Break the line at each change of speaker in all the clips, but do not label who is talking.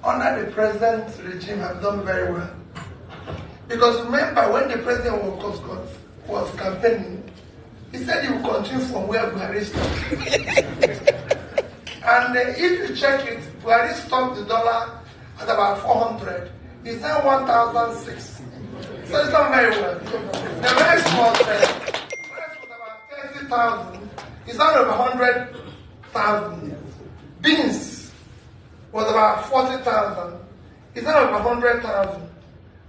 under the present regime have done very well. Because remember, when the president was campaigning, he said he would continue from where Buhari stopped. And if you check it, Buhari stopped the dollar at about 400. It's now 1,006. So it's done very well. The rest was about 30,000. It's now over 100,000. Beans was about 40,000. It's now over 100,000.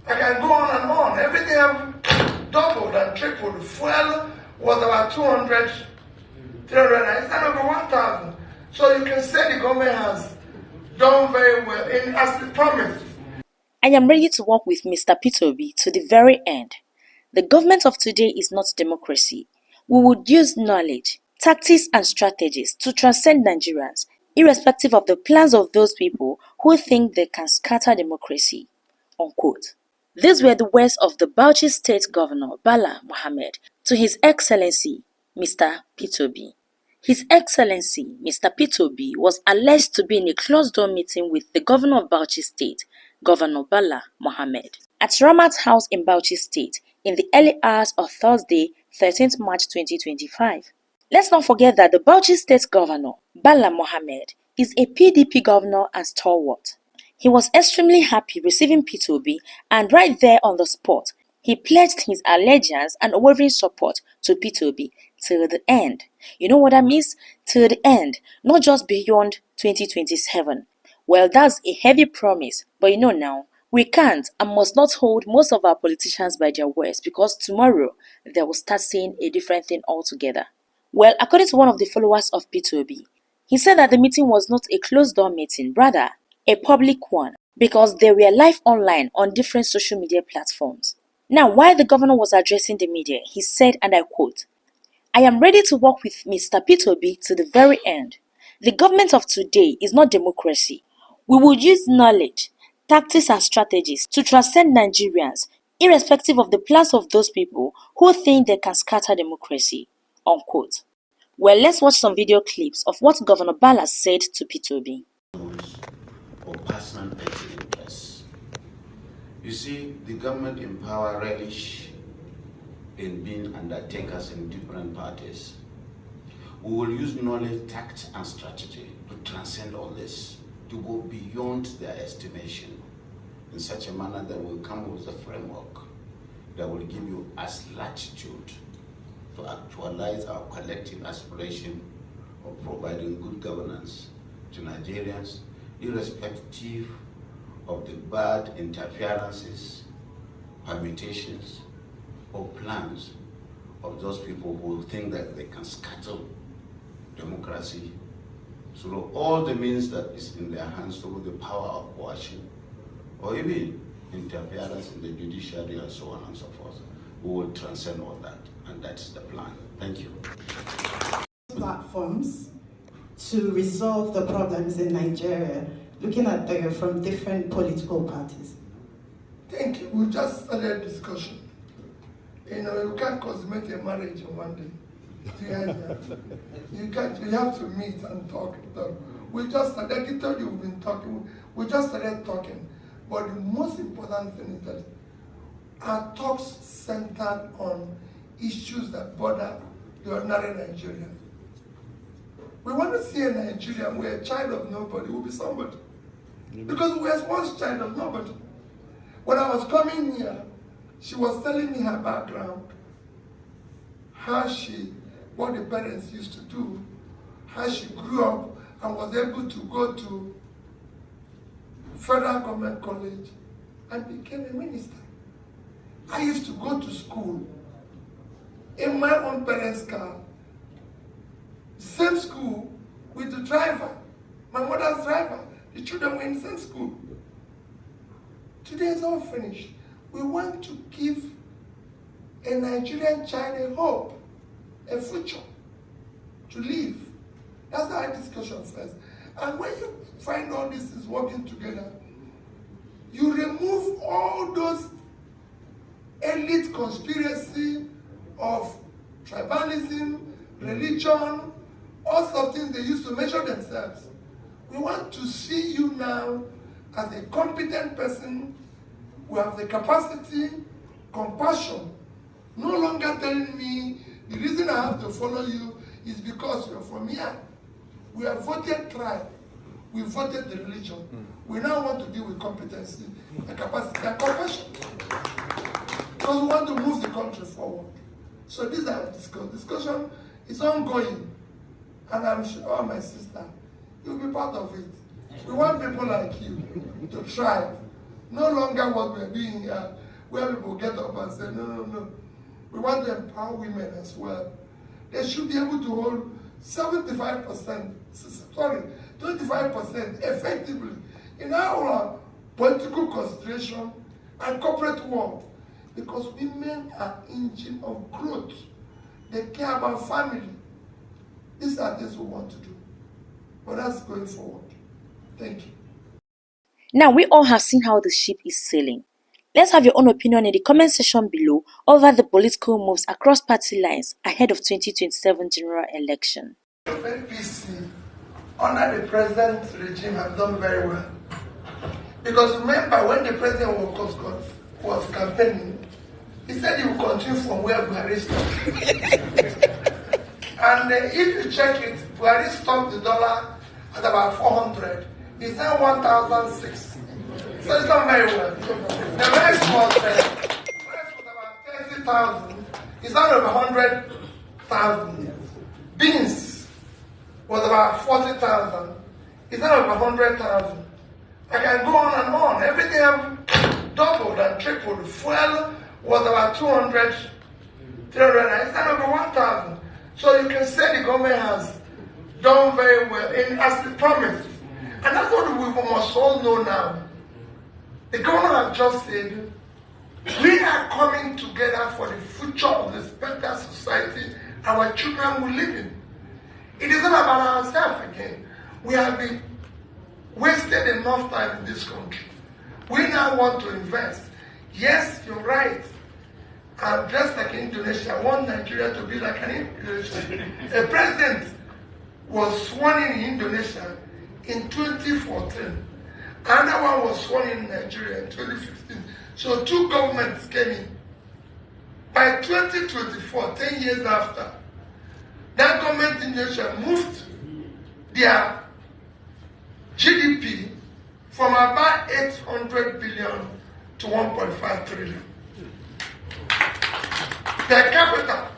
I can go on and on. Everything have doubled and tripled. Fuel was about 200, 300. It's now over 1,000. So you can say the government has done very well as it promised.
I am ready to work with Mr. P2B to the very end. The government of today is not democracy. We would use knowledge, tactics and strategies to transcend Nigerians, irrespective of the plans of those people who think they can scatter democracy. Unquote. These were the words of the Bauchi State Governor Bala Mohammed to His Excellency Mr. P2B. His Excellency Mr. P2B was alleged to be in a closed-door meeting with the Governor of Bauchi State, Governor Bala Mohammed, at Ramat's house in Bauchi State in the early hours of Thursday, 13th March 2025. Let's not forget that the Bauchi State Governor, Bala Mohammed, is a PDP governor and stalwart. He was extremely happy receiving P2B, and right there on the spot, he pledged his allegiance and unwavering support to P2B till the end. You know what that means? Till the end, not just beyond 2027. Well, that's a heavy promise, but you know now, we can't and must not hold most of our politicians by their words, because tomorrow they will start saying a different thing altogether. Well, according to one of the followers of P2B, he said that the meeting was not a closed-door meeting, rather a public one, because they were live online on different social media platforms. Now, while the governor was addressing the media, he said, and I quote, "I am ready to work with Mr. P2B to the very end. The government of today is not democracy. We would use knowledge, tactics and strategies to transcend Nigerians, irrespective of the plans of those people who think they can scatter democracy." Unquote. Well, let's watch some video clips of what Governor Bala said to P2B.
Or personal interests. You see, the government in power relish in being undertakers in different parties. We will use knowledge, tact, and strategy to transcend all this, to go beyond their estimation in such a manner that will come with a framework that will give you as latitude to actualize our collective aspiration of providing good governance to Nigerians, irrespective of the bad interferences, permutations, or plans of those people who think that they can scatter democracy through all the means that is in their hands, through the power of coercion, or even interference in the judiciary and so on and so forth. We will transcend all that, and that's the plan. Thank you.
Platforms to resolve the problems in Nigeria, looking at them from different political parties?
Thank you. We just started a discussion. You know, you can't consummate a marriage in one day. You have to meet and talk. We just started, I told you we've been talking. We just started talking. But the most important thing is that our talks centered on issues that bother the ordinary Nigerian. We want to see a Nigerian where a child of nobody will be somebody. Because we were once child of nobody. When I was coming here, she was telling me her background, what the parents used to do, how she grew up and was able to go to Federal Government College and became a minister. I used to go to school in my own parents' car, same school with the driver, my mother's driver. The children were in the same school. Today is all finished. We want to give a Nigerian child a hope, a future to live. That's our discussion first. And when you find all this is working together, you remove all those elite conspiracy of tribalism, religion, all sorts of things they used to measure themselves. We want to see you now as a competent person who have the capacity, compassion, no longer telling me the reason I have to follow you is because you're from here. We have voted tribe. We voted the religion. We now want to deal with competency and capacity and compassion. Because we want to move the country forward. So these are discussion is ongoing. And I'm sure, my sister, you'll be part of it. We want people like you to thrive. No longer what we're doing here, where people get up and say, no. We want to empower women as well. They should be able to hold 25% effectively in our political constitution and corporate world. Because women are engine of growth. They care about family. These are things we want to do. But that's going forward. Thank you.
Now, we all have seen how the ship is sailing. Let's have your own opinion in the comment section below over the political moves across party lines ahead of 2027 general election.
The APC under the present regime have done very well. Because remember, when the president was campaigning, he said he would continue from where Buhari stopped. And if you check it, Buhari stopped the dollar at about 400. It's now 1,006. So it's done very well. The rice was about 30,000. It's now over 100,000. Beans was about 40,000. It's now over 100,000. I can go on and on. Everything have doubled and tripled. Fuel was about 200, 300. It's now over 1,000. So you can say the government has done very well as they promised. And that's what we must all know now. The government has just said, we are coming together for the future of this better society our children will live in. It is not about ourselves again. We have been wasted enough time in this country. We now want to invest. Yes, you're right. I'm just like Indonesia. I want Nigeria to be like an Indonesia. A president was sworn in Indonesia in 2014. Another one was sworn in Nigeria in 2015. So two governments came in. By 2024, 10 years after, that government in Indonesia moved their GDP from about 800 billion to 1.5 trillion. Per capita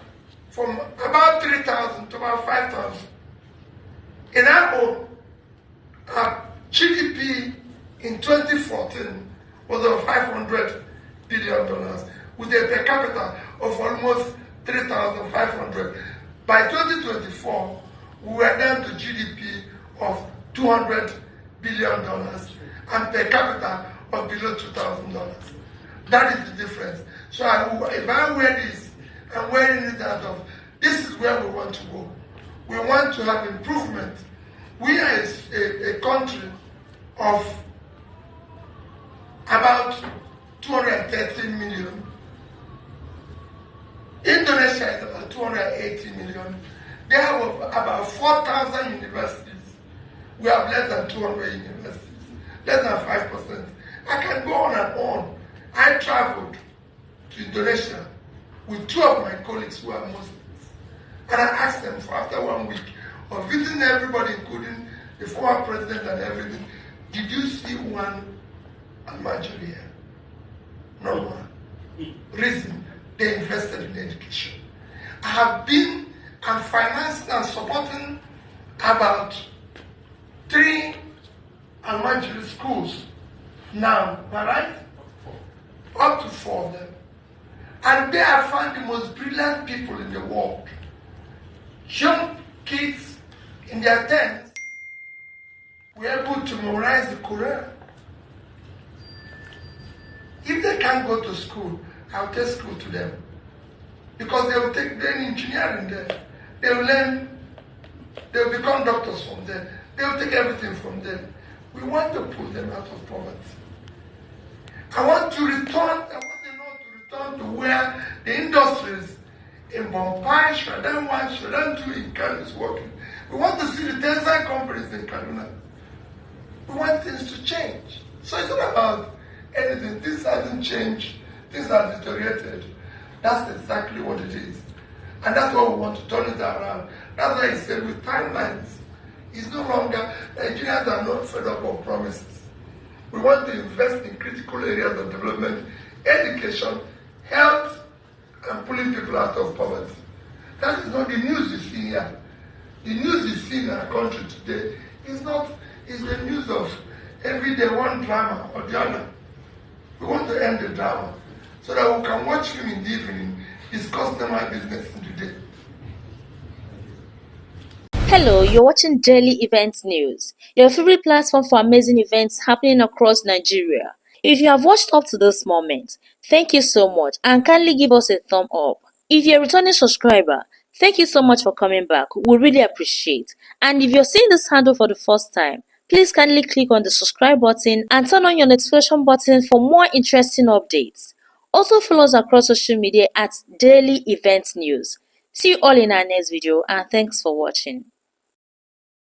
from about 3,000 to about 5,000. In our GDP in 2014 was over $500 billion with a per capita of almost 3,500. By 2024, we were down to GDP of $200 billion and per capita of below $2,000. That is the difference. So if I wear this, I'm wearing it out of, this is where we want to go. We want to have improvement. We are a country of about 230 million. Indonesia is about 280 million. They have about 4,000 universities. We have less than 200 universities, less than 5%. I can go on and on. I traveled to Indonesia with two of my colleagues who are Muslims. And I asked them for after 1 week of visiting everybody, including the former president and everything, did you see one Almajiri here? No one. Reason, they invested in education. I have been and financed and supporting about 3 Almajiri schools now, right? Up to 4 of them. And there I found the most brilliant people in the world. Young kids in their 10s were able to memorize the Quran. If they can't go to school, I'll take school to them. Because they will take their engineering there. They will learn, they will become doctors from there. They will take everything from there. We want to pull them out of poverty. I want to return to where the industries in Bauchi, Sudan 1, Sudan 2 in Kano is working. We want to see the textile companies in Kaduna. We want things to change. So it's not about anything. This hasn't changed. Things have deteriorated. That's exactly what it is. And that's what we want to turn it around. That's why he said with timelines, it's no longer, Nigerians are not fed up of promises. We want to invest in critical areas of development, education, health, and pulling people out of poverty. That is not the news you see here. The news you see in our country today is the news of every day one drama or the other. We want to end the drama so that we can watch him in the evening, discuss my business in the day.
Hello, you're watching Daily Events News, your favorite platform for amazing events happening across Nigeria. If you have watched up to this moment, thank you so much and kindly give us a thumb up. If you're a returning subscriber, thank you so much for coming back. We really appreciate. And if you're seeing this handle for the first time, please kindly click on the subscribe button and turn on your notification button for more interesting updates. Also follow us across social media at Daily Events News. See you all in our next video and thanks for watching.